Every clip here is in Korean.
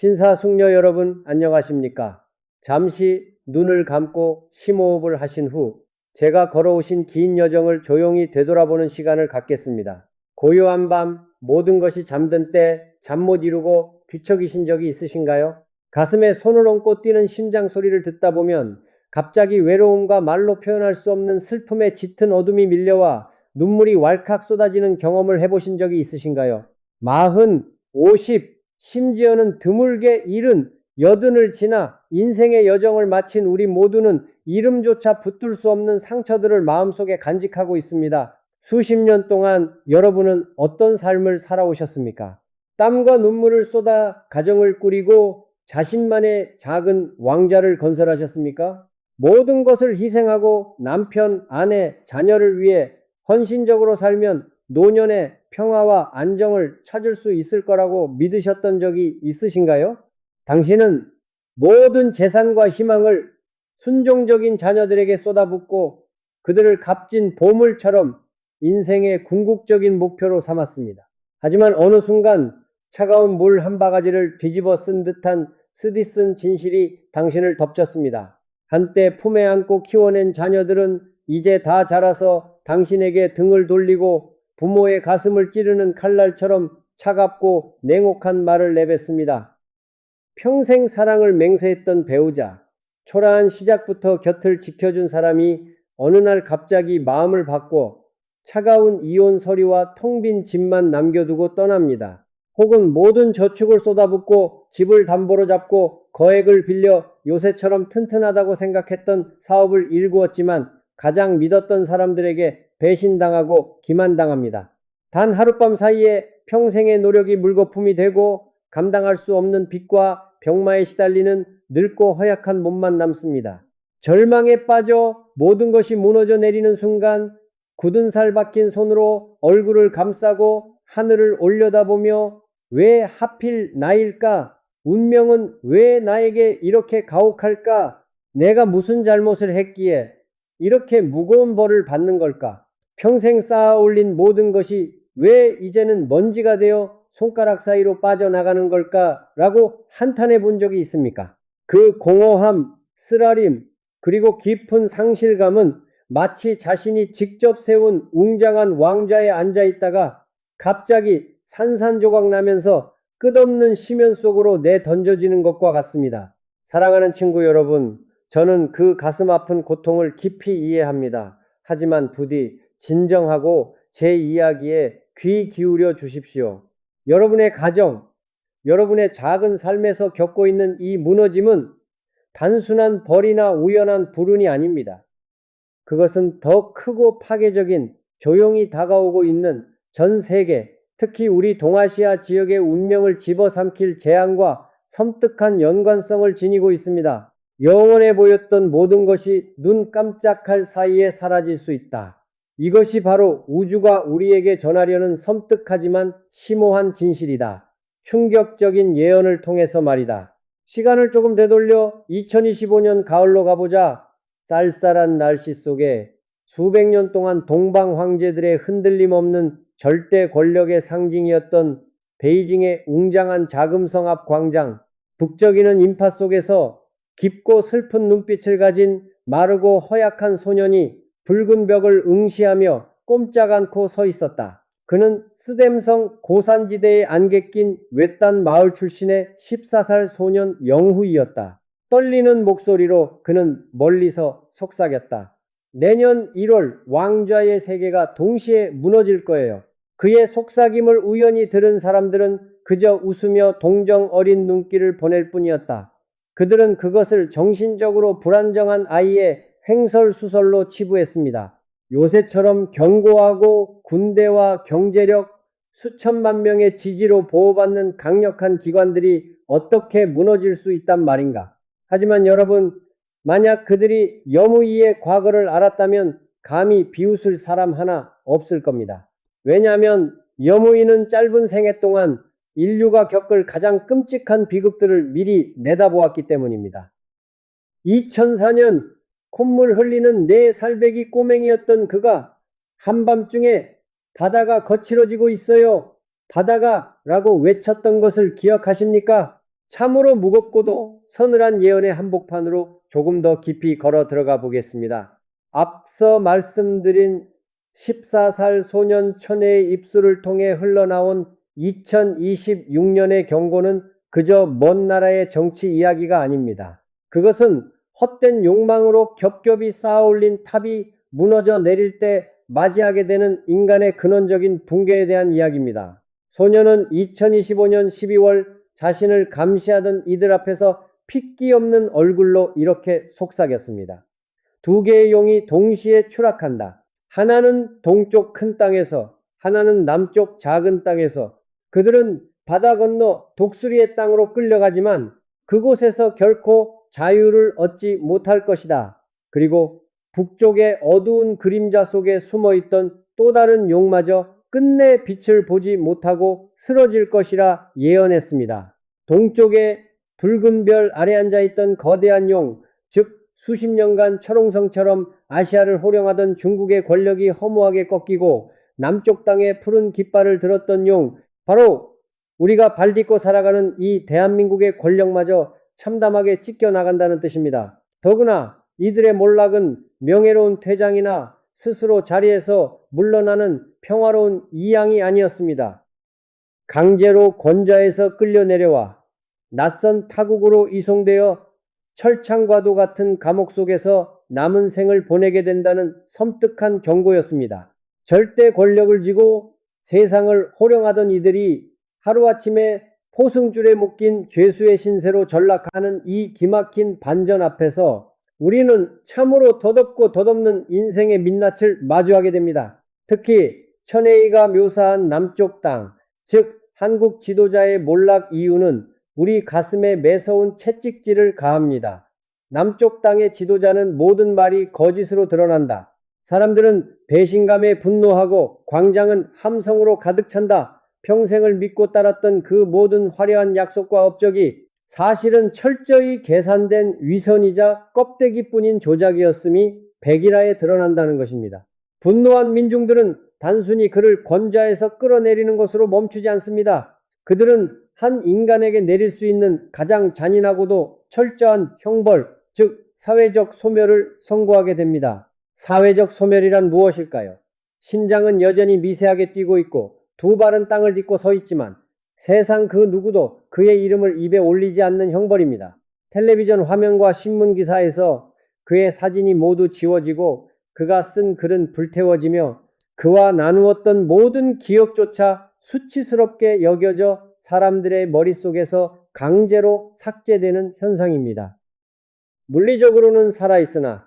신사숙녀 여러분 안녕하십니까? 잠시 눈을 감고 심호흡을 하신 후 제가 걸어오신 긴 여정을 조용히 되돌아보는 시간을 갖겠습니다. 고요한 밤 모든 것이 잠든 때 잠 못 이루고 뒤척이신 적이 있으신가요? 가슴에 손을 얹고 뛰는 심장 소리를 듣다 보면 갑자기 외로움과 말로 표현할 수 없는 슬픔에 짙은 어둠이 밀려와 눈물이 왈칵 쏟아지는 경험을 해보신 적이 있으신가요? 40, 50, 심지어는 드물게 70, 80을 지나 인생의 여정을 마친 우리 모두는 이름조차 붙들 수 없는 상처들을 마음속에 간직하고 있습니다. 수십 년 동안 여러분은 어떤 삶을 살아오셨습니까? 땀과 눈물을 쏟아 가정을 꾸리고 자신만의 작은 왕자를 건설하셨습니까? 모든 것을 희생하고 남편, 아내, 자녀를 위해 헌신적으로 살면 노년의 평화와 안정을 찾을 수 있을 거라고 믿으셨던 적이 있으신가요? 당신은 모든 재산과 희망을 순종적인 자녀들에게 쏟아붓고 그들을 값진 보물처럼 인생의 궁극적인 목표로 삼았습니다. 하지만 어느 순간 차가운 물 한 바가지를 뒤집어 쓴 듯한 쓰디쓴 진실이 당신을 덮쳤습니다. 한때 품에 안고 키워낸 자녀들은 이제 다 자라서 당신에게 등을 돌리고 부모의 가슴을 찌르는 칼날처럼 차갑고 냉혹한 말을 내뱉습니다. 평생 사랑을 맹세했던 배우자, 초라한 시작부터 곁을 지켜준 사람이 어느 날 갑자기 마음을 바꿔 차가운 이혼 서류와 텅 빈 집만 남겨두고 떠납니다. 혹은 모든 저축을 쏟아붓고 집을 담보로 잡고 거액을 빌려 요새처럼 튼튼하다고 생각했던 사업을 일구었지만 가장 믿었던 사람들에게 배신당하고 기만당합니다. 단 하룻밤 사이에 평생의 노력이 물거품이 되고 감당할 수 없는 빚과 병마에 시달리는 늙고 허약한 몸만 남습니다. 절망에 빠져 모든 것이 무너져 내리는 순간 굳은 살 박힌 손으로 얼굴을 감싸고 하늘을 올려다보며 왜 하필 나일까? 운명은 왜 나에게 이렇게 가혹할까? 내가 무슨 잘못을 했기에 이렇게 무거운 벌을 받는 걸까? 평생 쌓아 올린 모든 것이 왜 이제는 먼지가 되어 손가락 사이로 빠져나가는 걸까? 라고 한탄해 본 적이 있습니까? 그 공허함, 쓰라림, 그리고 깊은 상실감은 마치 자신이 직접 세운 웅장한 왕좌에 앉아 있다가 갑자기 산산조각 나면서 끝없는 심연 속으로 내던져지는 것과 같습니다. 사랑하는 친구 여러분, 저는 그 가슴 아픈 고통을 깊이 이해합니다. 하지만 부디 진정하고 제 이야기에 귀 기울여 주십시오. 여러분의 가정, 여러분의 작은 삶에서 겪고 있는 이 무너짐은 단순한 벌이나 우연한 불운이 아닙니다. 그것은 더 크고 파괴적인 조용히 다가오고 있는 전 세계, 특히 우리 동아시아 지역의 운명을 집어삼킬 재앙과 섬뜩한 연관성을 지니고 있습니다. 영원해 보였던 모든 것이 눈 깜짝할 사이에 사라질 수 있다. 이것이 바로 우주가 우리에게 전하려는 섬뜩하지만 심오한 진실이다. 충격적인 예언을 통해서 말이다. 시간을 조금 되돌려 2025년 가을로 가보자. 쌀쌀한 날씨 속에 수백 년 동안 동방 황제들의 흔들림 없는 절대 권력의 상징이었던 베이징의 웅장한 자금성 앞 광장, 북적이는 인파 속에서 깊고 슬픈 눈빛을 가진 마르고 허약한 소년이 붉은 벽을 응시하며 꼼짝 않고 서 있었다. 그는 스뎀성 고산지대에 안개 낀 외딴 마을 출신의 14살 소년 영후이였다. 떨리는 목소리로 그는 멀리서 속삭였다. 내년 1월 왕좌의 세계가 동시에 무너질 거예요. 그의 속삭임을 우연히 들은 사람들은 그저 웃으며 동정 어린 눈길을 보낼 뿐이었다. 그들은 그것을 정신적으로 불안정한 아이의 횡설수설로 치부했습니다. 요새처럼 견고하고 군대와 경제력, 수천만 명의 지지로 보호받는 강력한 기관들이 어떻게 무너질 수 있단 말인가. 하지만 여러분, 만약 그들이 여무이의 과거를 알았다면 감히 비웃을 사람 하나 없을 겁니다. 왜냐하면 여무이는 짧은 생애 동안 인류가 겪을 가장 끔찍한 비극들을 미리 내다보았기 때문입니다. 2004년 콧물 흘리는 4살배기 꼬맹이였던 그가 한밤중에 바다가 거칠어지고 있어요. 바다가 라고 외쳤던 것을 기억하십니까? 참으로 무겁고도 서늘한 예언의 한복판으로 조금 더 깊이 걸어 들어가 보겠습니다. 앞서 말씀드린 14살 소년 천혜의 입술을 통해 흘러나온 2026년의 경고는 그저 먼 나라의 정치 이야기가 아닙니다. 그것은 헛된 욕망으로 겹겹이 쌓아올린 탑이 무너져 내릴 때 맞이하게 되는 인간의 근원적인 붕괴에 대한 이야기입니다. 소년은 2025년 12월 자신을 감시하던 이들 앞에서 핏기 없는 얼굴로 이렇게 속삭였습니다. 두 개의 용이 동시에 추락한다. 하나는 동쪽 큰 땅에서, 하나는 남쪽 작은 땅에서. 그들은 바다 건너 독수리의 땅으로 끌려가지만 그곳에서 결코 자유를 얻지 못할 것이다. 그리고 북쪽의 어두운 그림자 속에 숨어있던 또 다른 용마저 끝내 빛을 보지 못하고 쓰러질 것이라 예언했습니다. 동쪽에 붉은 별 아래 앉아있던 거대한 용, 즉 수십 년간 철옹성처럼 아시아를 호령하던 중국의 권력이 허무하게 꺾이고 남쪽 땅에 푸른 깃발을 들었던 용, 바로 우리가 발딛고 살아가는 이 대한민국의 권력마저 참담하게 찢겨나간다는 뜻입니다. 더구나 이들의 몰락은 명예로운 퇴장이나 스스로 자리에서 물러나는 평화로운 이양이 아니었습니다. 강제로 권좌에서 끌려 내려와 낯선 타국으로 이송되어 철창과도 같은 감옥 속에서 남은 생을 보내게 된다는 섬뜩한 경고였습니다. 절대 권력을 쥐고 세상을 호령하던 이들이 하루아침에 포승줄에 묶인 죄수의 신세로 전락하는 이 기막힌 반전 앞에서 우리는 참으로 덧없고 덧없는 인생의 민낯을 마주하게 됩니다. 특히 천혜이가 묘사한 남쪽 땅, 즉 한국 지도자의 몰락 이유는 우리 가슴에 매서운 채찍질을 가합니다. 남쪽 땅의 지도자는 모든 말이 거짓으로 드러난다. 사람들은 배신감에 분노하고 광장은 함성으로 가득 찬다. 평생을 믿고 따랐던 그 모든 화려한 약속과 업적이 사실은 철저히 계산된 위선이자 껍데기뿐인 조작이었음이 백일하에 드러난다는 것입니다. 분노한 민중들은 단순히 그를 권좌에서 끌어내리는 것으로 멈추지 않습니다. 그들은 한 인간에게 내릴 수 있는 가장 잔인하고도 철저한 형벌, 즉 사회적 소멸을 선고하게 됩니다. 사회적 소멸이란 무엇일까요? 심장은 여전히 미세하게 뛰고 있고 두 발은 땅을 딛고 서 있지만 세상 그 누구도 그의 이름을 입에 올리지 않는 형벌입니다. 텔레비전 화면과 신문 기사에서 그의 사진이 모두 지워지고 그가 쓴 글은 불태워지며 그와 나누었던 모든 기억조차 수치스럽게 여겨져 사람들의 머릿속에서 강제로 삭제되는 현상입니다. 물리적으로는 살아있으나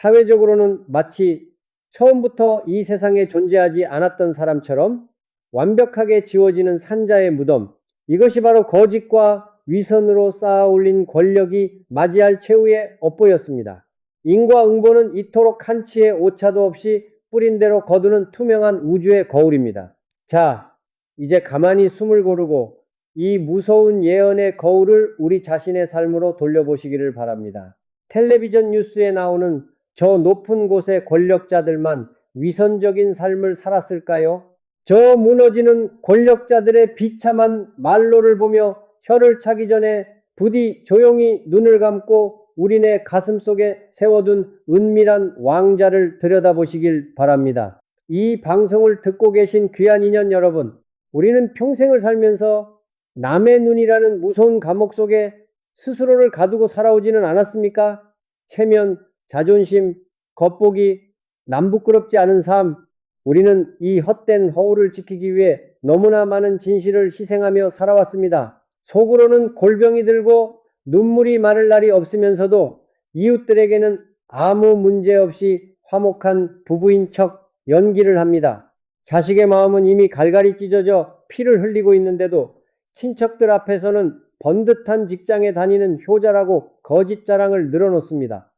사회적으로는 마치 처음부터 이 세상에 존재하지 않았던 사람처럼 완벽하게 지워지는 산자의 무덤, 이것이 바로 거짓과 위선으로 쌓아올린 권력이 맞이할 최후의 업보였습니다. 인과응보는 이토록 한치의 오차도 없이 뿌린 대로 거두는 투명한 우주의 거울입니다. 자, 이제 가만히 숨을 고르고 이 무서운 예언의 거울을 우리 자신의 삶으로 돌려보시기를 바랍니다. 텔레비전 뉴스에 나오는 저 높은 곳의 권력자들만 위선적인 삶을 살았을까요? 저 무너지는 권력자들의 비참한 말로를 보며 혀를 차기 전에 부디 조용히 눈을 감고 우리네 가슴 속에 세워둔 은밀한 왕자를 들여다보시길 바랍니다. 이 방송을 듣고 계신 귀한 인연 여러분, 우리는 평생을 살면서 남의 눈이라는 무서운 감옥 속에 스스로를 가두고 살아오지는 않았습니까? 체면, 자존심, 겉보기, 남 부끄럽지 않은 삶, 우리는 이 헛된 허울을 지키기 위해 너무나 많은 진실을 희생하며 살아왔습니다. 속으로는 골병이 들고 눈물이 마를 날이 없으면서도 이웃들에게는 아무 문제 없이 화목한 부부인 척 연기를 합니다. 자식의 마음은 이미 갈갈이 찢어져 피를 흘리고 있는데도 친척들 앞에서는 번듯한 직장에 다니는 효자라고 거짓 자랑을 늘어놓습니다.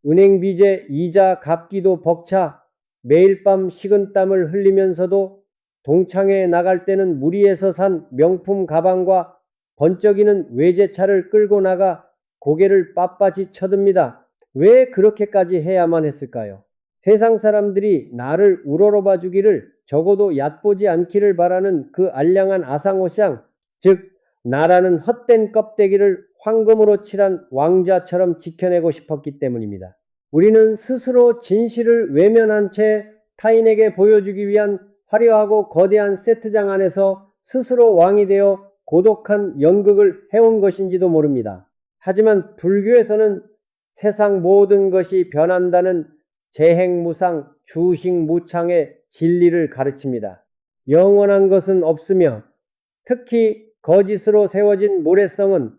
은행 빚에 이자 갚기도 벅차 매일 밤 식은땀을 흘리면서도 동창회에 나갈 때는 무리해서 산 명품 가방과 번쩍이는 외제차를 끌고 나가 고개를 빳빳이 쳐듭니다. 왜 그렇게까지 해야만 했을까요? 세상 사람들이 나를 우러러봐 주기를, 적어도 얕보지 않기를 바라는 그 알량한 아상호상, 즉 나라는 헛된 껍데기를 황금으로 칠한 왕자처럼 지켜내고 싶었기 때문입니다. 우리는 스스로 진실을 외면한 채 타인에게 보여주기 위한 화려하고 거대한 세트장 안에서 스스로 왕이 되어 고독한 연극을 해온 것인지도 모릅니다. 하지만 불교에서는 세상 모든 것이 변한다는 재행무상 주식무창의 진리를 가르칩니다. 영원한 것은 없으며 특히 거짓으로 세워진 모래성은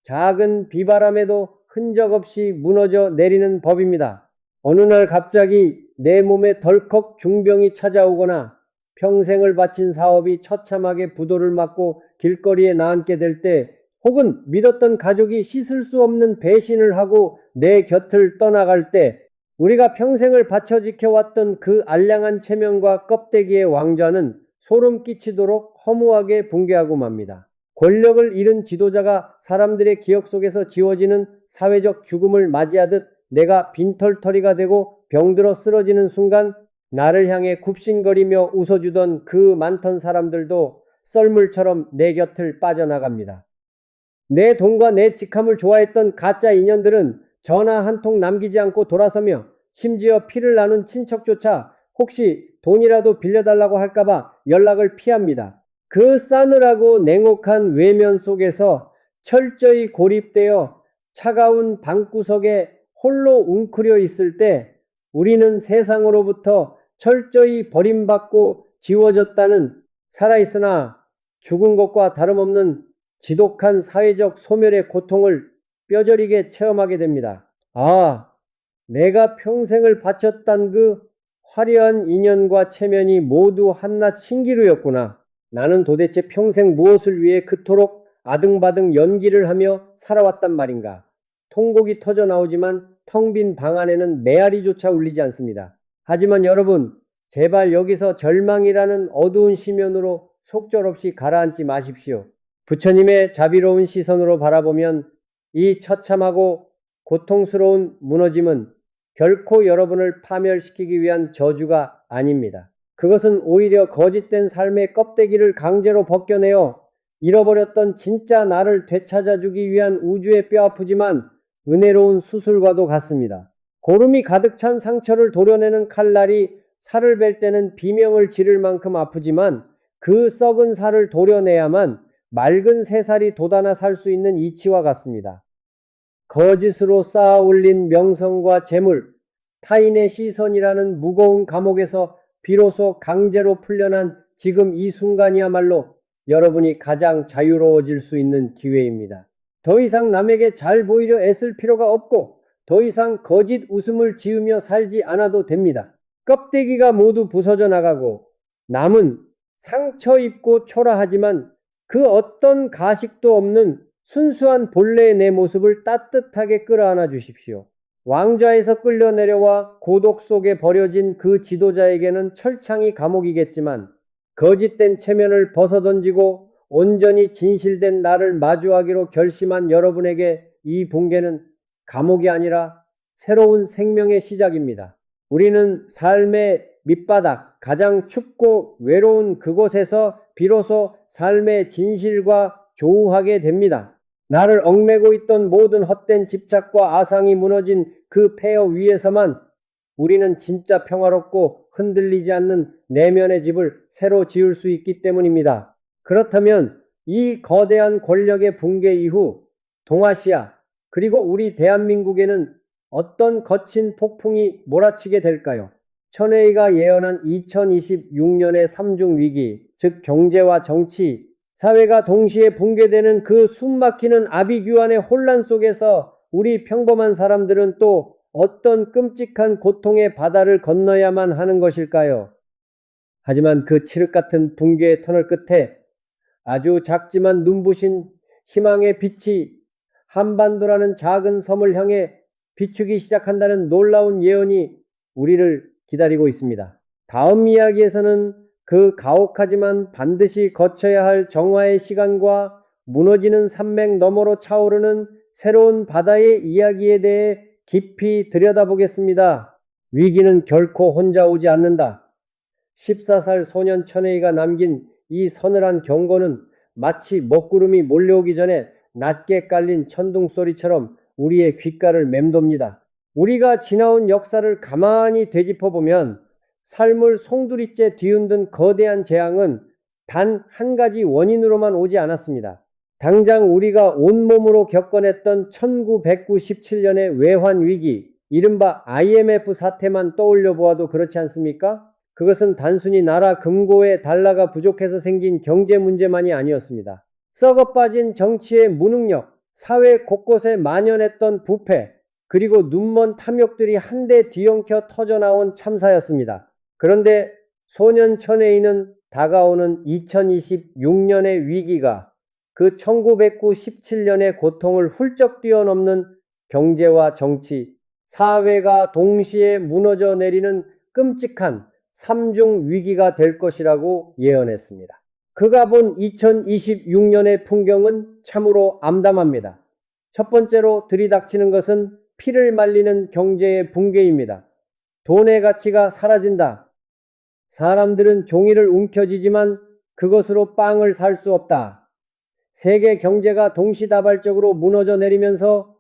작은 비바람에도 흔적 없이 무너져 내리는 법입니다. 어느 날 갑자기 내 몸에 덜컥 중병이 찾아오거나 평생을 바친 사업이 처참하게 부도를 맞고 길거리에 나앉게 될 때, 혹은 믿었던 가족이 씻을 수 없는 배신을 하고 내 곁을 떠나갈 때, 우리가 평생을 바쳐 지켜왔던 그 알량한 체면과 껍데기의 왕좌는 소름 끼치도록 허무하게 붕괴하고 맙니다. 권력을 잃은 지도자가 사람들의 기억 속에서 지워지는 사회적 죽음을 맞이하듯 내가 빈털터리가 되고 병들어 쓰러지는 순간 나를 향해 굽신거리며 웃어주던 그 많던 사람들도 썰물처럼 내 곁을 빠져나갑니다. 내 돈과 내 직함을 좋아했던 가짜 인연들은 전화 한 통 남기지 않고 돌아서며 심지어 피를 나눈 친척조차 혹시 돈이라도 빌려달라고 할까봐 연락을 피합니다. 그 싸늘하고 냉혹한 외면 속에서 철저히 고립되어 차가운 방구석에 홀로 웅크려 있을 때 우리는 세상으로부터 철저히 버림받고 지워졌다는, 살아있으나 죽은 것과 다름없는 지독한 사회적 소멸의 고통을 뼈저리게 체험하게 됩니다. 아, 내가 평생을 바쳤던 그 화려한 인연과 체면이 모두 한낱 신기루였구나. 나는 도대체 평생 무엇을 위해 그토록 아등바등 연기를 하며 살아왔단 말인가. 통곡이 터져 나오지만 텅 빈 방 안에는 메아리조차 울리지 않습니다. 하지만 여러분, 제발 여기서 절망이라는 어두운 시면으로 속절없이 가라앉지 마십시오. 부처님의 자비로운 시선으로 바라보면 이 처참하고 고통스러운 무너짐은 결코 여러분을 파멸시키기 위한 저주가 아닙니다. 그것은 오히려 거짓된 삶의 껍데기를 강제로 벗겨내어 잃어버렸던 진짜 나를 되찾아주기 위한 우주의 뼈아프지만 은혜로운 수술과도 같습니다. 고름이 가득 찬 상처를 도려내는 칼날이 살을 벨 때는 비명을 지를 만큼 아프지만 그 썩은 살을 도려내야만 맑은 새살이 돋아나 살 수 있는 이치와 같습니다. 거짓으로 쌓아 올린 명성과 재물, 타인의 시선이라는 무거운 감옥에서 비로소 강제로 풀려난 지금 이 순간이야말로 여러분이 가장 자유로워질 수 있는 기회입니다. 더 이상 남에게 잘 보이려 애쓸 필요가 없고 더 이상 거짓 웃음을 지으며 살지 않아도 됩니다. 껍데기가 모두 부서져 나가고 남은 상처 입고 초라하지만 그 어떤 가식도 없는 순수한 본래의 내 모습을 따뜻하게 끌어안아 주십시오. 왕좌에서 끌려 내려와 고독 속에 버려진 그 지도자에게는 철창이 감옥이겠지만 거짓된 체면을 벗어던지고 온전히 진실된 나를 마주하기로 결심한 여러분에게 이 붕괴는 감옥이 아니라 새로운 생명의 시작입니다. 우리는 삶의 밑바닥, 가장 춥고 외로운 그곳에서 비로소 삶의 진실과 조우하게 됩니다. 나를 얽매고 있던 모든 헛된 집착과 아상이 무너진 그 폐허 위에서만 우리는 진짜 평화롭고 흔들리지 않는 내면의 집을 새로 지을 수 있기 때문입니다. 그렇다면 이 거대한 권력의 붕괴 이후 동아시아 그리고 우리 대한민국에는 어떤 거친 폭풍이 몰아치게 될까요? 천회의가 예언한 2026년의 삼중위기, 즉 경제와 정치, 사회가 동시에 붕괴되는 그 숨막히는 아비규환의 혼란 속에서 우리 평범한 사람들은 또 어떤 끔찍한 고통의 바다를 건너야만 하는 것일까요? 하지만 그 칠흑 같은 붕괴의 터널 끝에 아주 작지만 눈부신 희망의 빛이 한반도라는 작은 섬을 향해 비추기 시작한다는 놀라운 예언이 우리를 기다리고 있습니다. 다음 이야기에서는 그 가혹하지만 반드시 거쳐야 할 정화의 시간과 무너지는 산맥 너머로 차오르는 새로운 바다의 이야기에 대해 깊이 들여다보겠습니다. 위기는 결코 혼자 오지 않는다. 14살 소년 천혜이가 남긴 이 서늘한 경고는 마치 먹구름이 몰려오기 전에 낮게 깔린 천둥 소리처럼 우리의 귓가를 맴돕니다. 우리가 지나온 역사를 가만히 되짚어보면 삶을 송두리째 뒤흔든 거대한 재앙은 단 한 가지 원인으로만 오지 않았습니다. 당장 우리가 온몸으로 겪어냈던 1997년의 외환위기, 이른바 IMF 사태만 떠올려 보아도 그렇지 않습니까? 그것은 단순히 나라 금고에 달러가 부족해서 생긴 경제 문제만이 아니었습니다. 썩어빠진 정치의 무능력, 사회 곳곳에 만연했던 부패, 그리고 눈먼 탐욕들이 한데 뒤엉켜 터져나온 참사였습니다. 그런데 소년 천혜인은 다가오는 2026년의 위기가 그 1997년의 고통을 훌쩍 뛰어넘는 경제와 정치, 사회가 동시에 무너져 내리는 끔찍한 3중 위기가 될 것이라고 예언했습니다. 그가 본 2026년의 풍경은 참으로 암담합니다. 첫 번째로 들이닥치는 것은 피를 말리는 경제의 붕괴입니다. 돈의 가치가 사라진다. 사람들은 종이를 움켜쥐지만 그것으로 빵을 살 수 없다. 세계 경제가 동시다발적으로 무너져 내리면서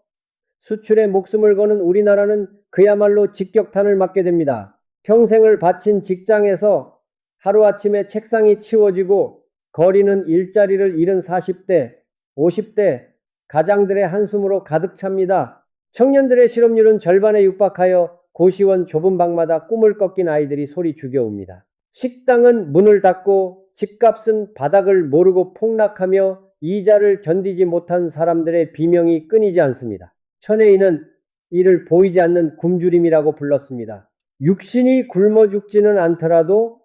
수출에 목숨을 거는 우리나라는 그야말로 직격탄을 맞게 됩니다. 평생을 바친 직장에서 하루아침에 책상이 치워지고 거리는 일자리를 잃은 40대, 50대 가장들의 한숨으로 가득 찹니다. 청년들의 실업률은 절반에 육박하여 고시원 좁은 방마다 꿈을 꺾인 아이들이 소리 죽여옵니다. 식당은 문을 닫고 집값은 바닥을 모르고 폭락하며 이자를 견디지 못한 사람들의 비명이 끊이지 않습니다. 천혜인은 이를 보이지 않는 굶주림이라고 불렀습니다. 육신이 굶어 죽지는 않더라도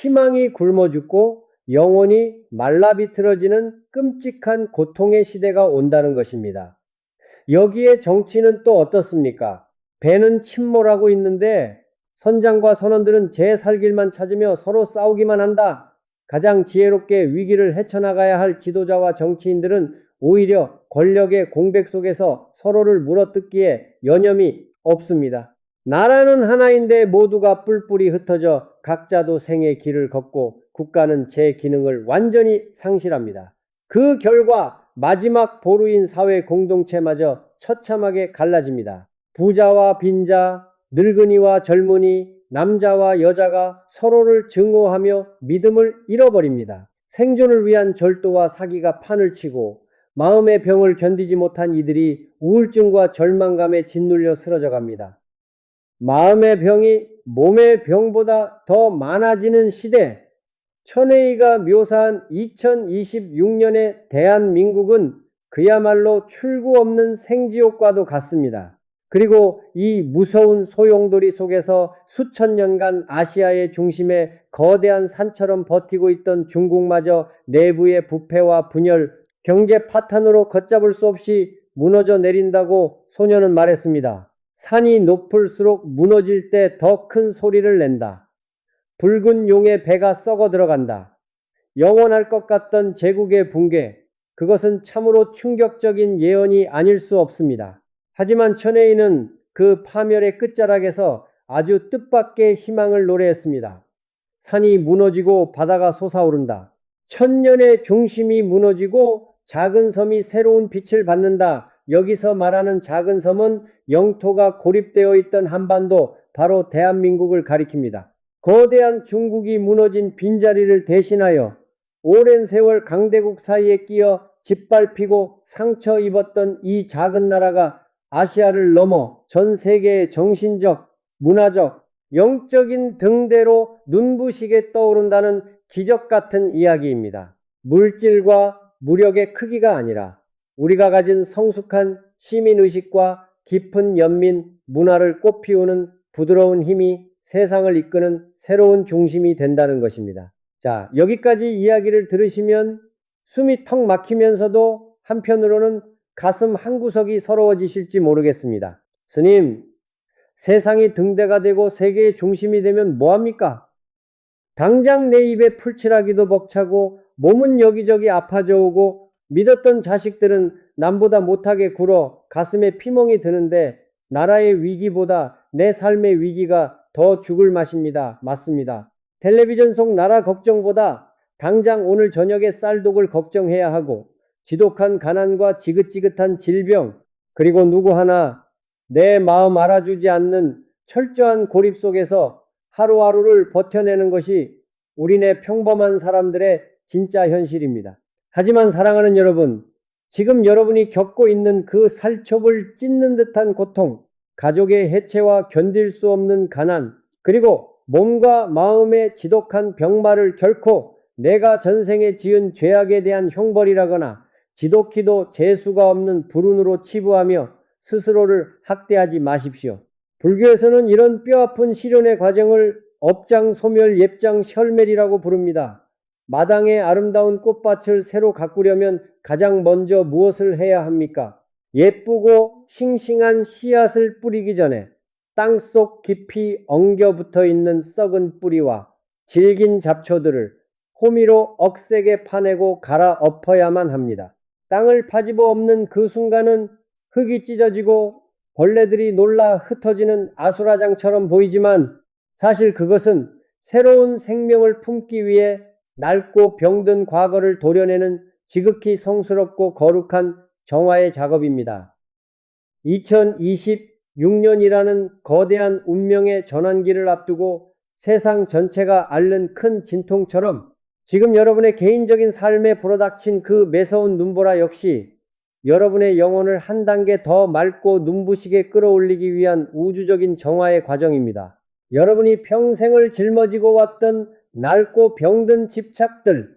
희망이 굶어 죽고 영혼이 말라 비틀어지는 끔찍한 고통의 시대가 온다는 것입니다. 여기에 정치는 또 어떻습니까? 배는 침몰하고 있는데 선장과 선원들은 제 살 길만 찾으며 서로 싸우기만 한다. 가장 지혜롭게 위기를 헤쳐나가야 할 지도자와 정치인들은 오히려 권력의 공백 속에서 서로를 물어뜯기에 여념이 없습니다. 나라는 하나인데 모두가 뿔뿔이 흩어져 각자도 생의 길을 걷고 국가는 제 기능을 완전히 상실합니다. 그 결과 마지막 보루인 사회 공동체마저 처참하게 갈라집니다. 부자와 빈자, 늙은이와 젊은이, 남자와 여자가 서로를 증오하며 믿음을 잃어버립니다. 생존을 위한 절도와 사기가 판을 치고 마음의 병을 견디지 못한 이들이 우울증과 절망감에 짓눌려 쓰러져 갑니다. 마음의 병이 몸의 병보다 더 많아지는 시대, 천혜희가 묘사한 2026년의 대한민국은 그야말로 출구 없는 생지옥과도 같습니다. 그리고 이 무서운 소용돌이 속에서 수천 년간 아시아의 중심에 거대한 산처럼 버티고 있던 중국마저 내부의 부패와 분열, 경제 파탄으로 걷잡을 수 없이 무너져 내린다고 소녀는 말했습니다. 산이 높을수록 무너질 때 더 큰 소리를 낸다. 붉은 용의 배가 썩어 들어간다. 영원할 것 같던 제국의 붕괴, 그것은 참으로 충격적인 예언이 아닐 수 없습니다. 하지만 천혜인은 그 파멸의 끝자락에서 아주 뜻밖의 희망을 노래했습니다. 산이 무너지고 바다가 솟아오른다. 천년의 중심이 무너지고 작은 섬이 새로운 빛을 받는다. 여기서 말하는 작은 섬은 영토가 고립되어 있던 한반도, 바로 대한민국을 가리킵니다. 거대한 중국이 무너진 빈자리를 대신하여 오랜 세월 강대국 사이에 끼어 짓밟히고 상처 입었던 이 작은 나라가 아시아를 넘어 전 세계의 정신적, 문화적, 영적인 등대로 눈부시게 떠오른다는 기적 같은 이야기입니다. 물질과 무력의 크기가 아니라 우리가 가진 성숙한 시민의식과 깊은 연민, 문화를 꽃피우는 부드러운 힘이 세상을 이끄는 새로운 중심이 된다는 것입니다. 자, 여기까지 이야기를 들으시면 숨이 턱 막히면서도 한편으로는 가슴 한구석이 서러워지실지 모르겠습니다. 스님, 세상이 등대가 되고 세계의 중심이 되면 뭐합니까? 당장 내 입에 풀칠하기도 벅차고 몸은 여기저기 아파져 오고 믿었던 자식들은 남보다 못하게 굴어 가슴에 피멍이 드는데 나라의 위기보다 내 삶의 위기가 더 죽을 맛입니다. 맞습니다. 텔레비전 속 나라 걱정보다 당장 오늘 저녁에 쌀독을 걱정해야 하고 지독한 가난과 지긋지긋한 질병, 그리고 누구 하나 내 마음 알아주지 않는 철저한 고립 속에서 하루하루를 버텨내는 것이 우리네 평범한 사람들의 진짜 현실입니다. 하지만 사랑하는 여러분, 지금 여러분이 겪고 있는 그 살첩을 찢는 듯한 고통, 가족의 해체와 견딜 수 없는 가난, 그리고 몸과 마음의 지독한 병마를 결코 내가 전생에 지은 죄악에 대한 형벌이라거나 지독히도 재수가 없는 불운으로 치부하며 스스로를 학대하지 마십시오. 불교에서는 이런 뼈아픈 시련의 과정을 업장 소멸 예장 혈멸이라고 부릅니다. 마당에 아름다운 꽃밭을 새로 가꾸려면 가장 먼저 무엇을 해야 합니까? 예쁘고 싱싱한 씨앗을 뿌리기 전에 땅속 깊이 엉겨 붙어 있는 썩은 뿌리와 질긴 잡초들을 호미로 억세게 파내고 갈아엎어야만 합니다. 땅을 파집어 엎는 그 순간은 흙이 찢어지고 벌레들이 놀라 흩어지는 아수라장처럼 보이지만 사실 그것은 새로운 생명을 품기 위해 낡고 병든 과거를 도려내는 지극히 성스럽고 거룩한 정화의 작업입니다. 2026년이라는 거대한 운명의 전환기를 앞두고 세상 전체가 앓는 큰 진통처럼 지금 여러분의 개인적인 삶에 불어닥친 그 매서운 눈보라 역시 여러분의 영혼을 한 단계 더 맑고 눈부시게 끌어올리기 위한 우주적인 정화의 과정입니다. 여러분이 평생을 짊어지고 왔던 낡고 병든 집착들,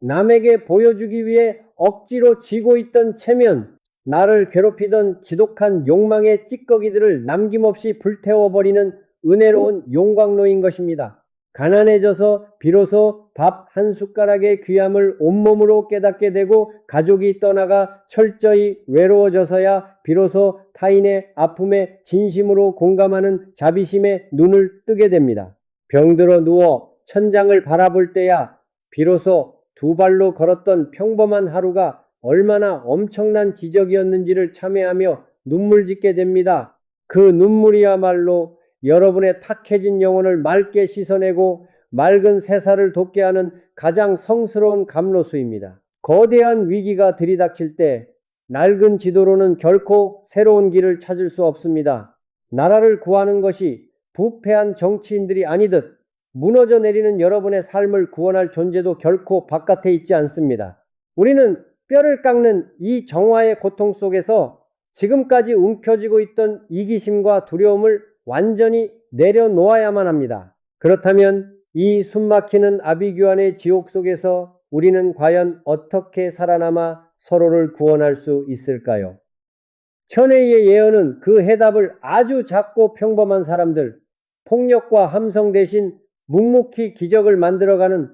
남에게 보여주기 위해 억지로 쥐고 있던 체면, 나를 괴롭히던 지독한 욕망의 찌꺼기들을 남김없이 불태워버리는 은혜로운 용광로인 것입니다. 가난해져서 비로소 밥 한 숟가락의 귀함을 온몸으로 깨닫게 되고 가족이 떠나가 철저히 외로워져서야 비로소 타인의 아픔에 진심으로 공감하는 자비심에 눈을 뜨게 됩니다. 병들어 누워 천장을 바라볼 때야 비로소 두 발로 걸었던 평범한 하루가 얼마나 엄청난 기적이었는지를 참회하며 눈물 짓게 됩니다. 그 눈물이야말로 여러분의 탁해진 영혼을 맑게 씻어내고 맑은 새살을 돋게 하는 가장 성스러운 감로수입니다. 거대한 위기가 들이닥칠 때 낡은 지도로는 결코 새로운 길을 찾을 수 없습니다. 나라를 구하는 것이 부패한 정치인들이 아니듯 무너져 내리는 여러분의 삶을 구원할 존재도 결코 바깥에 있지 않습니다. 우리는 뼈를 깎는 이 정화의 고통 속에서 지금까지 움켜쥐고 있던 이기심과 두려움을 완전히 내려놓아야만 합니다. 그렇다면 이 숨막히는 아비규환의 지옥 속에서 우리는 과연 어떻게 살아남아 서로를 구원할 수 있을까요? 천혜의 예언은 그 해답을 아주 작고 평범한 사람들, 폭력과 함성 대신 묵묵히 기적을 만들어가는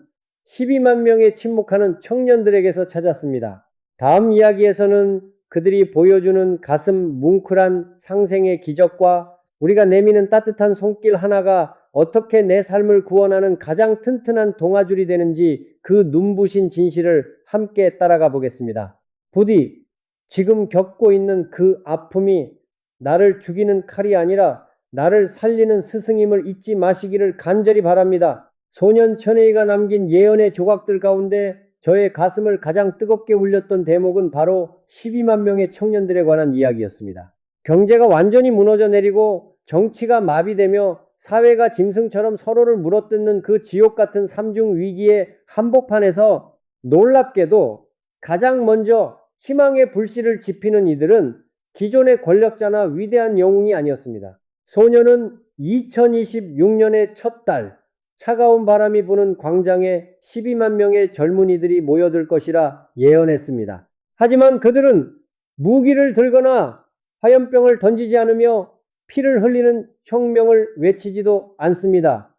12만 명의 침묵하는 청년들에게서 찾았습니다. 다음 이야기에서는 그들이 보여주는 가슴 뭉클한 상생의 기적과 우리가 내미는 따뜻한 손길 하나가 어떻게 내 삶을 구원하는 가장 튼튼한 동아줄이 되는지 그 눈부신 진실을 함께 따라가 보겠습니다. 부디 지금 겪고 있는 그 아픔이 나를 죽이는 칼이 아니라 나를 살리는 스승임을 잊지 마시기를 간절히 바랍니다. 소년 천혜가 남긴 예언의 조각들 가운데 저의 가슴을 가장 뜨겁게 울렸던 대목은 바로 12만 명의 청년들에 관한 이야기였습니다. 경제가 완전히 무너져 내리고 정치가 마비되며 사회가 짐승처럼 서로를 물어뜯는 그 지옥 같은 삼중 위기의 한복판에서 놀랍게도 가장 먼저 희망의 불씨를 지피는 이들은 기존의 권력자나 위대한 영웅이 아니었습니다. 소녀는 2026년의 첫 달 차가운 바람이 부는 광장에 12만 명의 젊은이들이 모여들 것이라 예언했습니다. 하지만 그들은 무기를 들거나 화염병을 던지지 않으며 피를 흘리는 혁명을 외치지도 않습니다.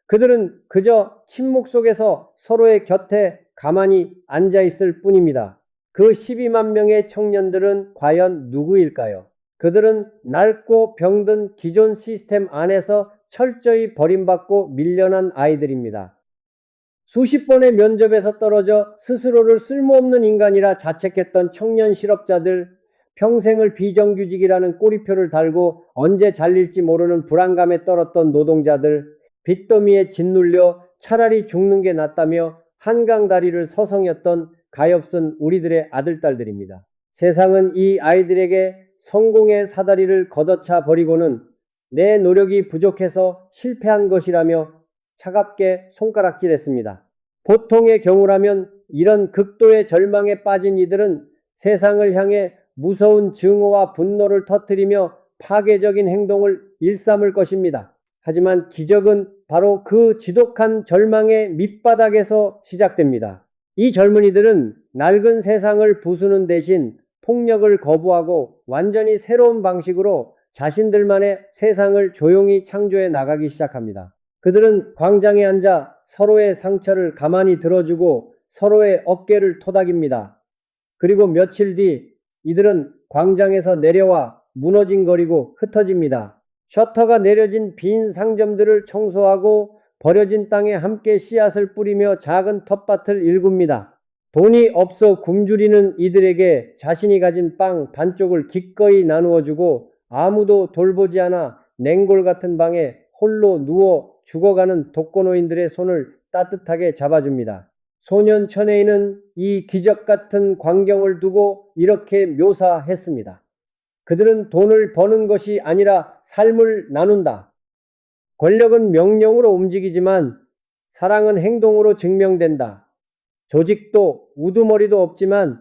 그들은 그저 침묵 속에서 서로의 곁에 가만히 앉아 있을 뿐입니다. 그 12만 명의 청년들은 과연 누구일까요? 그들은 낡고 병든 기존 시스템 안에서 철저히 버림받고 밀려난 아이들입니다. 수십 번의 면접에서 떨어져 스스로를 쓸모없는 인간이라 자책했던 청년 실업자들, 평생을 비정규직이라는 꼬리표를 달고 언제 잘릴지 모르는 불안감에 떨었던 노동자들, 빚더미에 짓눌려 차라리 죽는 게 낫다며 한강 다리를 서성였던 가엾은 우리들의 아들딸들입니다. 세상은 이 아이들에게 성공의 사다리를 걷어차 버리고는 내 노력이 부족해서 실패한 것이라며 차갑게 손가락질했습니다. 보통의 경우라면 이런 극도의 절망에 빠진 이들은 세상을 향해 무서운 증오와 분노를 터뜨리며 파괴적인 행동을 일삼을 것입니다. 하지만 기적은 바로 그 지독한 절망의 밑바닥에서 시작됩니다. 이 젊은이들은 낡은 세상을 부수는 대신 폭력을 거부하고 완전히 새로운 방식으로 자신들만의 세상을 조용히 창조해 나가기 시작합니다. 그들은 광장에 앉아 서로의 상처를 가만히 들어주고 서로의 어깨를 토닥입니다. 그리고 며칠 뒤 이들은 광장에서 내려와 무너진거리고 흩어집니다. 셔터가 내려진 빈 상점들을 청소하고 버려진 땅에 함께 씨앗을 뿌리며 작은 텃밭을 일굽니다. 돈이 없어 굶주리는 이들에게 자신이 가진 빵 반쪽을 기꺼이 나누어주고 아무도 돌보지 않아 냉골 같은 방에 홀로 누워 죽어가는 독거노인들의 손을 따뜻하게 잡아줍니다. 소년 천혜인은 이 기적 같은 광경을 두고 이렇게 묘사했습니다. 그들은 돈을 버는 것이 아니라 삶을 나눈다. 권력은 명령으로 움직이지만 사랑은 행동으로 증명된다. 조직도 우두머리도 없지만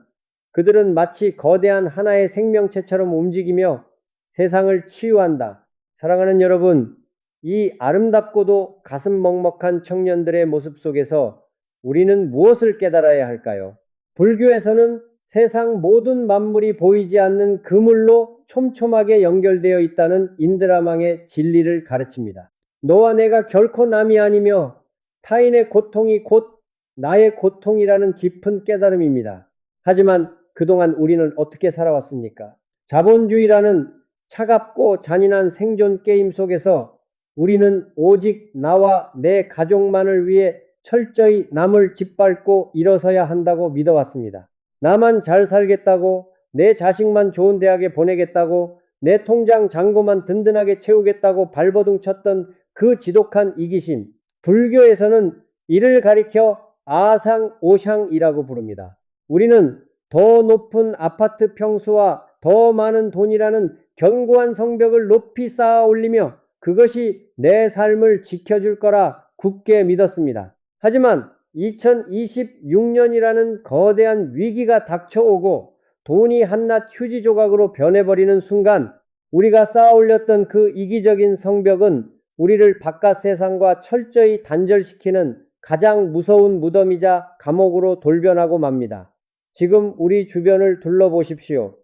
그들은 마치 거대한 하나의 생명체처럼 움직이며 세상을 치유한다. 사랑하는 여러분, 이 아름답고도 가슴 먹먹한 청년들의 모습 속에서 우리는 무엇을 깨달아야 할까요? 불교에서는 세상 모든 만물이 보이지 않는 그물로 촘촘하게 연결되어 있다는 인드라망의 진리를 가르칩니다. 너와 내가 결코 남이 아니며 타인의 고통이 곧 나의 고통이라는 깊은 깨달음입니다. 하지만 그동안 우리는 어떻게 살아왔습니까? 자본주의라는 차갑고 잔인한 생존 게임 속에서 우리는 오직 나와 내 가족만을 위해 철저히 남을 짓밟고 일어서야 한다고 믿어왔습니다. 나만 잘 살겠다고, 내 자식만 좋은 대학에 보내겠다고, 내 통장 잔고만 든든하게 채우겠다고 발버둥 쳤던 그 지독한 이기심, 불교에서는 이를 가리켜 아상오샹이라고 부릅니다. 우리는 더 높은 아파트 평수와 더 많은 돈이라는 견고한 성벽을 높이 쌓아 올리며 그것이 내 삶을 지켜줄 거라 굳게 믿었습니다. 하지만 2026년이라는 거대한 위기가 닥쳐오고 돈이 한낱 휴지 조각으로 변해버리는 순간 우리가 쌓아 올렸던 그 이기적인 성벽은 우리를 바깥 세상과 철저히 단절시키는 가장 무서운 무덤이자 감옥으로 돌변하고 맙니다. 지금 우리 주변을 둘러보십시오.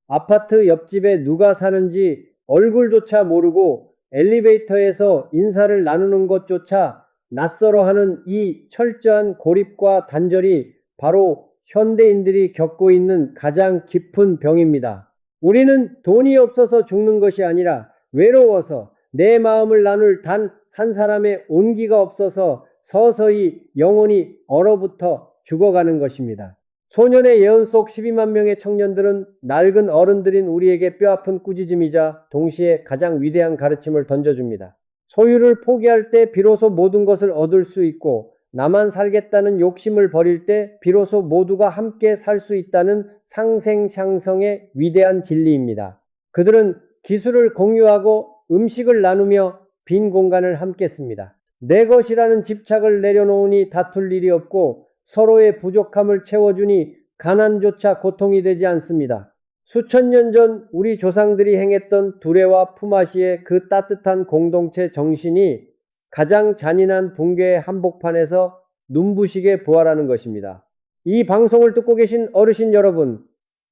아파트 옆집에 누가 사는지 얼굴조차 모르고 엘리베이터에서 인사를 나누는 것조차 낯설어하는 이 철저한 고립과 단절이 바로 현대인들이 겪고 있는 가장 깊은 병입니다. 우리는 돈이 없어서 죽는 것이 아니라 외로워서 내 마음을 나눌 단 한 사람의 온기가 없어서 서서히 영혼이 얼어붙어 죽어가는 것입니다. 소년의 예언 속 12만 명의 청년들은 낡은 어른들인 우리에게 뼈아픈 꾸짖음이자 동시에 가장 위대한 가르침을 던져줍니다. 소유를 포기할 때 비로소 모든 것을 얻을 수 있고 나만 살겠다는 욕심을 버릴 때 비로소 모두가 함께 살 수 있다는 상생상성의 위대한 진리입니다. 그들은 기술을 공유하고 음식을 나누며 빈 공간을 함께 씁니다. 내 것이라는 집착을 내려놓으니 다툴 일이 없고 서로의 부족함을 채워주니 가난조차 고통이 되지 않습니다. 수천 년 전 우리 조상들이 행했던 두레와 품앗이의 그 따뜻한 공동체 정신이 가장 잔인한 붕괴의 한복판에서 눈부시게 부활하는 것입니다. 이 방송을 듣고 계신 어르신 여러분,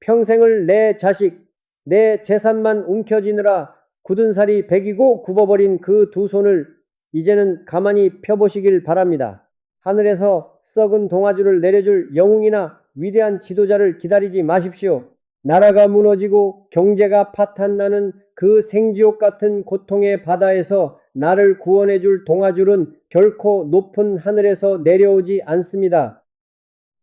평생을 내 자식, 내 재산만 움켜쥐느라 굳은 살이 배기고 굽어버린 그 두 손을 이제는 가만히 펴보시길 바랍니다. 하늘에서 썩은 동아줄을 내려줄 영웅이나 위대한 지도자를 기다리지 마십시오. 나라가 무너지고 경제가 파탄나는 그 생지옥 같은 고통의 바다에서 나를 구원해줄 동아줄은 결코 높은 하늘에서 내려오지 않습니다.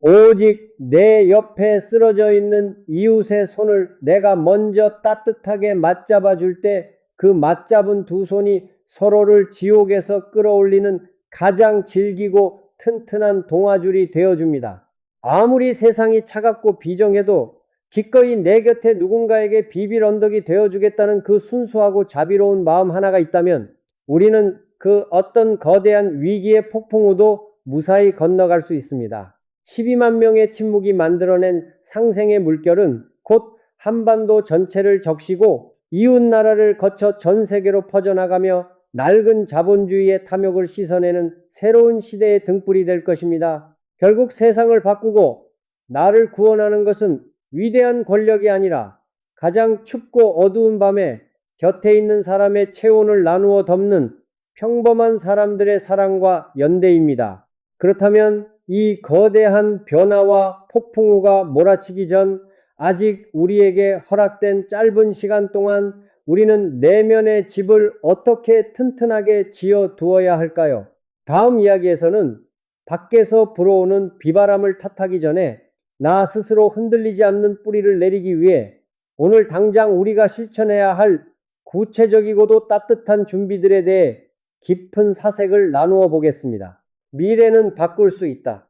오직 내 옆에 쓰러져 있는 이웃의 손을 내가 먼저 따뜻하게 맞잡아 줄 때 그 맞잡은 두 손이 서로를 지옥에서 끌어올리는 가장 질기고 튼튼한 동아줄이 되어줍니다. 아무리 세상이 차갑고 비정해도 기꺼이 내 곁에 누군가에게 비빌 언덕이 되어주겠다는 그 순수하고 자비로운 마음 하나가 있다면 우리는 그 어떤 거대한 위기의 폭풍우도 무사히 건너갈 수 있습니다. 12만 명의 침묵이 만들어낸 상생의 물결은 곧 한반도 전체를 적시고 이웃 나라를 거쳐 전 세계로 퍼져나가며 낡은 자본주의의 탐욕을 씻어내는 새로운 시대의 등불이 될 것입니다. 결국 세상을 바꾸고 나를 구원하는 것은 위대한 권력이 아니라 가장 춥고 어두운 밤에 곁에 있는 사람의 체온을 나누어 덮는 평범한 사람들의 사랑과 연대입니다. 그렇다면 이 거대한 변화와 폭풍우가 몰아치기 전 아직 우리에게 허락된 짧은 시간 동안 우리는 내면의 집을 어떻게 튼튼하게 지어 두어야 할까요? 다음 이야기에서는 밖에서 불어오는 비바람을 탓하기 전에 나 스스로 흔들리지 않는 뿌리를 내리기 위해 오늘 당장 우리가 실천해야 할 구체적이고도 따뜻한 준비들에 대해 깊은 사색을 나누어 보겠습니다. 미래는 바꿀 수 있다.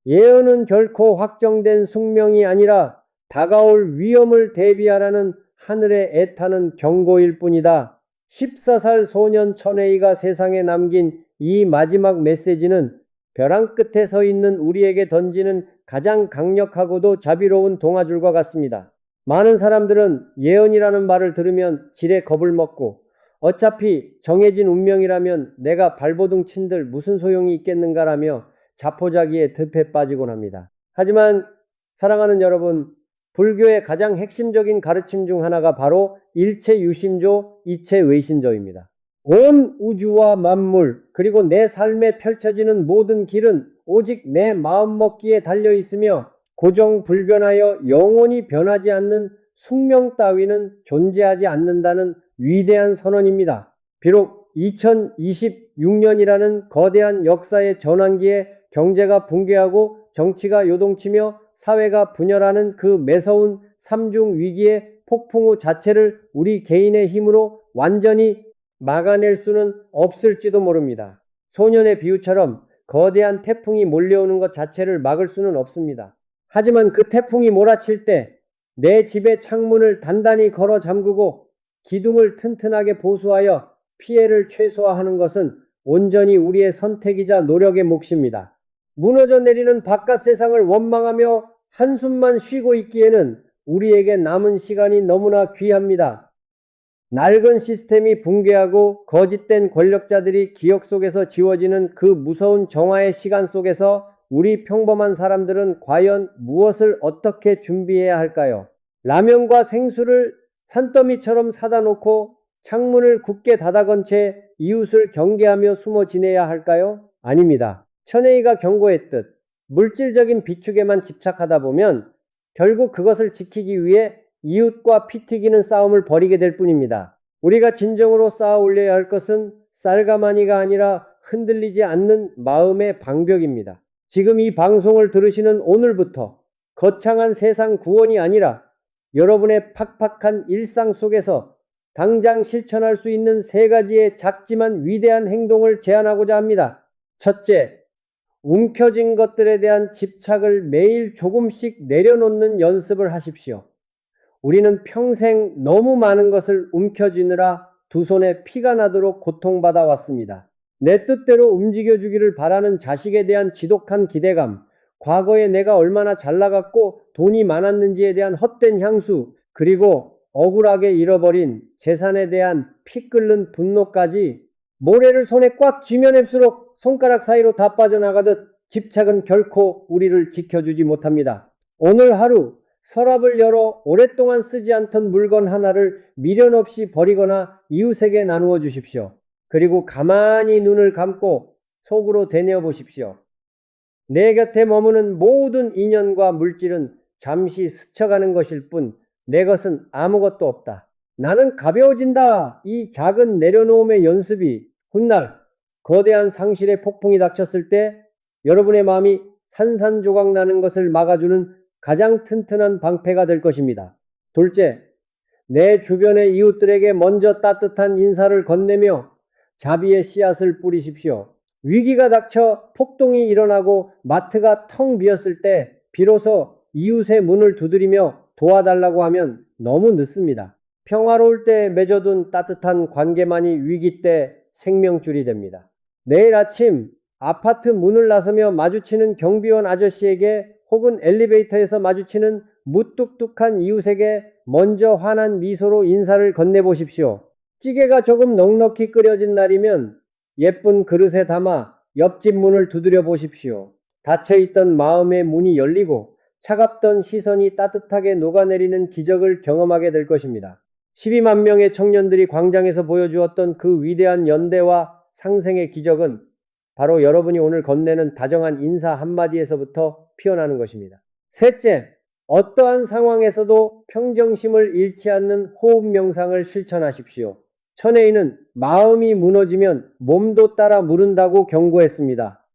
예언은 결코 확정된 숙명이 아니라 다가올 위험을 대비하라는 하늘의 애타는 경고일 뿐이다. 14살 소년 천혜이가 세상에 남긴 이 마지막 메시지는 벼랑 끝에 서 있는 우리에게 던지는 가장 강력하고도 자비로운 동아줄과 같습니다. 많은 사람들은 예언이라는 말을 들으면 지레 겁을 먹고 어차피 정해진 운명이라면 내가 발버둥 친들 무슨 소용이 있겠는가라며 자포자기에 늪에 빠지곤 합니다. 하지만 사랑하는 여러분, 불교의 가장 핵심적인 가르침 중 하나가 바로 일체유심조, 이체외신조입니다. 온 우주와 만물, 그리고 내 삶에 펼쳐지는 모든 길은 오직 내 마음먹기에 달려 있으며 고정불변하여 영원히 변하지 않는 숙명 따위는 존재하지 않는다는 위대한 선언입니다. 비록 2026년이라는 거대한 역사의 전환기에 경제가 붕괴하고 정치가 요동치며 사회가 분열하는 그 매서운 삼중 위기의 폭풍우 자체를 우리 개인의 힘으로 완전히 막아낼 수는 없을지도 모릅니다. 소년의 비유처럼 거대한 태풍이 몰려오는 것 자체를 막을 수는 없습니다. 하지만 그 태풍이 몰아칠 때 내 집의 창문을 단단히 걸어 잠그고 기둥을 튼튼하게 보수하여 피해를 최소화하는 것은 온전히 우리의 선택이자 노력의 몫입니다. 무너져 내리는 바깥 세상을 원망하며 한숨만 쉬고 있기에는 우리에게 남은 시간이 너무나 귀합니다. 낡은 시스템이 붕괴하고 거짓된 권력자들이 기억 속에서 지워지는 그 무서운 정화의 시간 속에서 우리 평범한 사람들은 과연 무엇을 어떻게 준비해야 할까요? 라면과 생수를 산더미처럼 사다 놓고 창문을 굳게 닫아건 채 이웃을 경계하며 숨어 지내야 할까요? 아닙니다. 천혜이가 경고했듯 물질적인 비축에만 집착하다 보면 결국 그것을 지키기 위해 이웃과 피 튀기는 싸움을 벌이게 될 뿐입니다. 우리가 진정으로 쌓아 올려야 할 것은 쌀가마니가 아니라 흔들리지 않는 마음의 방벽입니다. 지금 이 방송을 들으시는 오늘부터 거창한 세상 구원이 아니라 여러분의 팍팍한 일상 속에서 당장 실천할 수 있는 세 가지의 작지만 위대한 행동을 제안하고자 합니다. 첫째, 움켜진 것들에 대한 집착을 매일 조금씩 내려놓는 연습을 하십시오. 우리는 평생 너무 많은 것을 움켜쥐느라 두 손에 피가 나도록 고통받아 왔습니다. 내 뜻대로 움직여주기를 바라는 자식에 대한 지독한 기대감, 과거에 내가 얼마나 잘나갔고 돈이 많았는지에 대한 헛된 향수, 그리고 억울하게 잃어버린 재산에 대한 피 끓는 분노까지 모래를 손에 꽉 쥐면 앱수록 손가락 사이로 다 빠져나가듯 집착은 결코 우리를 지켜주지 못합니다. 오늘 하루 서랍을 열어 오랫동안 쓰지 않던 물건 하나를 미련 없이 버리거나 이웃에게 나누어 주십시오. 그리고 가만히 눈을 감고 속으로 되뇌어 보십시오. 내 곁에 머무는 모든 인연과 물질은 잠시 스쳐가는 것일 뿐 내 것은 아무것도 없다. 나는 가벼워진다. 이 작은 내려놓음의 연습이 훗날 거대한 상실의 폭풍이 닥쳤을 때 여러분의 마음이 산산조각 나는 것을 막아주는 가장 튼튼한 방패가 될 것입니다. 둘째, 내 주변의 이웃들에게 먼저 따뜻한 인사를 건네며 자비의 씨앗을 뿌리십시오. 위기가 닥쳐 폭동이 일어나고 마트가 텅 비었을 때 비로소 이웃의 문을 두드리며 도와달라고 하면 너무 늦습니다. 평화로울 때 맺어둔 따뜻한 관계만이 위기 때 생명줄이 됩니다. 내일 아침 아파트 문을 나서며 마주치는 경비원 아저씨에게 혹은 엘리베이터에서 마주치는 무뚝뚝한 이웃에게 먼저 환한 미소로 인사를 건네보십시오. 찌개가 조금 넉넉히 끓여진 날이면 예쁜 그릇에 담아 옆집 문을 두드려 보십시오. 닫혀있던 마음의 문이 열리고 차갑던 시선이 따뜻하게 녹아내리는 기적을 경험하게 될 것입니다. 12만 명의 청년들이 광장에서 보여주었던 그 위대한 연대와 상생의 기적은 바로 여러분이 오늘 건네는 다정한 인사 한마디에서부터 피어나는 것입니다. 셋째, 어떠한 상황에서도 평정심을 잃지 않는 호흡 명상을 실천하십시오. 천혜인은 마음이 무너지면 몸도 따라 무른다고 경고했습니다.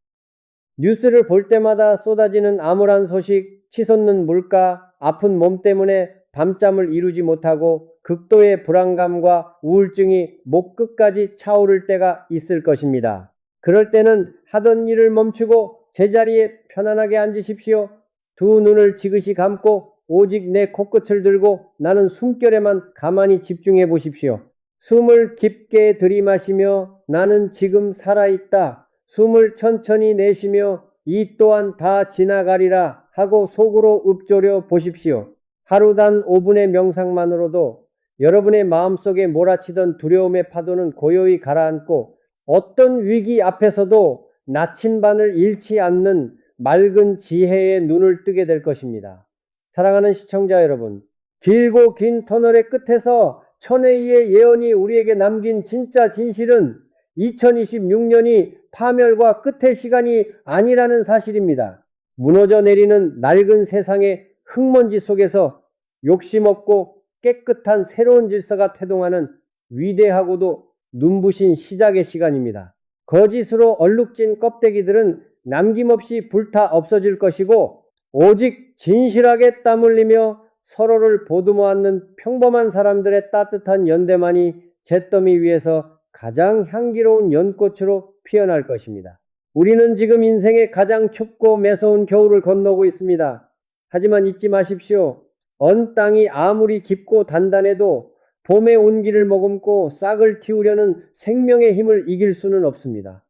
뉴스를 볼 때마다 쏟아지는 암울한 소식, 치솟는 물가, 아픈 몸 때문에 밤잠을 이루지 못하고 극도의 불안감과 우울증이 목 끝까지 차오를 때가 있을 것입니다. 그럴 때는 하던 일을 멈추고 제자리에 편안하게 앉으십시오. 두 눈을 지그시 감고 오직 내 코끝을 들고 나는 숨결에만 가만히 집중해 보십시오. 숨을 깊게 들이마시며 나는 지금 살아있다. 숨을 천천히 내쉬며 이 또한 다 지나가리라 하고 속으로 읊조려 보십시오. 하루 단 5분의 명상만으로도 여러분의 마음속에 몰아치던 두려움의 파도는 고요히 가라앉고 어떤 위기 앞에서도 나침반을 잃지 않는 맑은 지혜의 눈을 뜨게 될 것입니다. 사랑하는 시청자 여러분, 길고 긴 터널의 끝에서 천혜희의 예언이 우리에게 남긴 진짜 진실은 2026년이 파멸과 끝의 시간이 아니라는 사실입니다. 무너져 내리는 낡은 세상의 흙먼지 속에서 욕심없고 깨끗한 새로운 질서가 태동하는 위대하고도 눈부신 시작의 시간입니다. 거짓으로 얼룩진 껍데기들은 남김없이 불타 없어질 것이고 오직 진실하게 땀 흘리며 서로를 보듬어 안는 평범한 사람들의 따뜻한 연대만이 잿더미 위에서 가장 향기로운 연꽃으로 피어날 것입니다. 우리는 지금 인생의 가장 춥고 매서운 겨울을 건너고 있습니다. 하지만 잊지 마십시오. 언 땅이 아무리 깊고 단단해도 봄의 온기를 머금고 싹을 틔우려는 생명의 힘을 이길 수는 없습니다.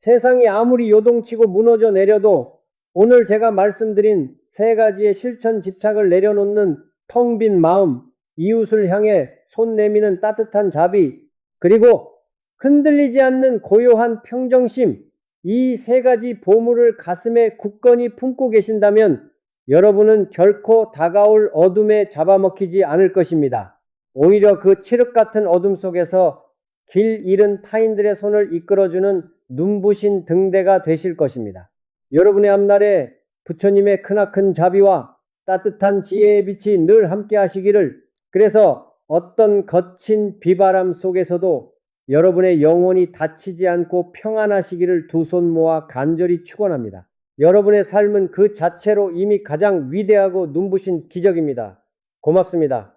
세상이 아무리 요동치고 무너져 내려도 오늘 제가 말씀드린 세 가지의 실천 집착을 내려놓는 텅 빈 마음, 이웃을 향해 손 내미는 따뜻한 자비, 그리고 흔들리지 않는 고요한 평정심, 이 세 가지 보물을 가슴에 굳건히 품고 계신다면 여러분은 결코 다가올 어둠에 잡아먹히지 않을 것입니다. 오히려 그 칠흑 같은 어둠 속에서 길 잃은 타인들의 손을 이끌어주는 눈부신 등대가 되실 것입니다. 여러분의 앞날에 부처님의 크나큰 자비와 따뜻한 지혜의 빛이 늘 함께 하시기를, 그래서 어떤 거친 비바람 속에서도 여러분의 영혼이 다치지 않고 평안하시기를 두 손 모아 간절히 축원합니다. 여러분의 삶은 그 자체로 이미 가장 위대하고 눈부신 기적입니다. 고맙습니다.